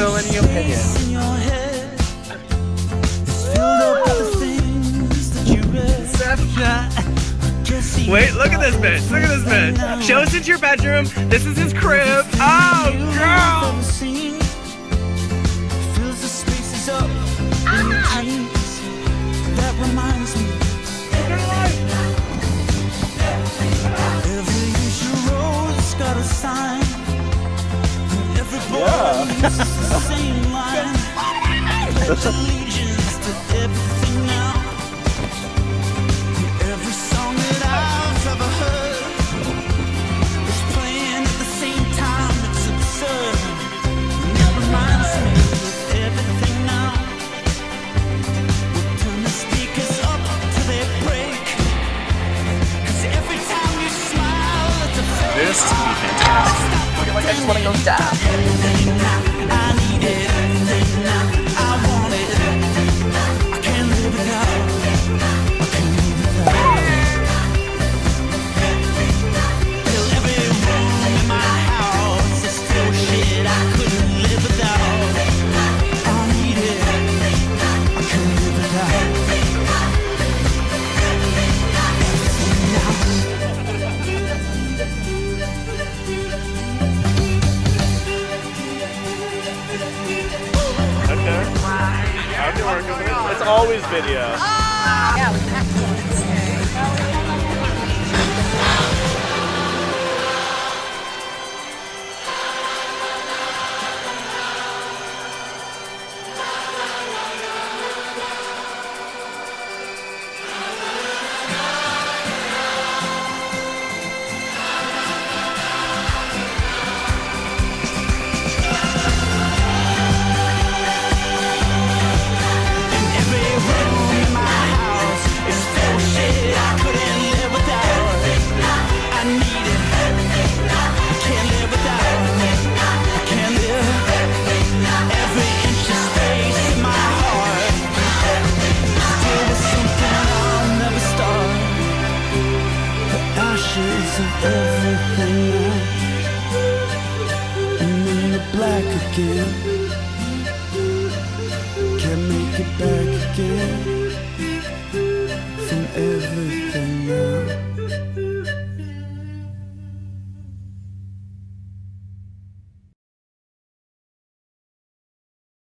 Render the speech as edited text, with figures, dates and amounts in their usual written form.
so many opinions. Wait, look at this bitch. Look at this bitch. Show us into your bedroom. This is his crib. Oh, girl. That reminds me. Every usual road's got a sign. Everybody uses the same line. Pledge allegiance to everything now. Every song that I've ever heard is playing at the same time. It's absurd. And it reminds me of everything now. We'll turn the speakers up till they break. 'Cause every time you smile, it's a fake. This is gonna be fantastic. Like I just want to go down. I need it. I want it. I can't live without. I can't live without. Till every room in my house is still shit I couldn't live without. I need it. I can't live without. Okay. How's it working? It's always video. Yeah, it was excellent. Every room in my house is still shit I couldn't live without. I need it. I can't live without. I can't live. Every inch of space in my heart still with something I'll never start. The ashes of everything now, and then the black again. Can't make it back again.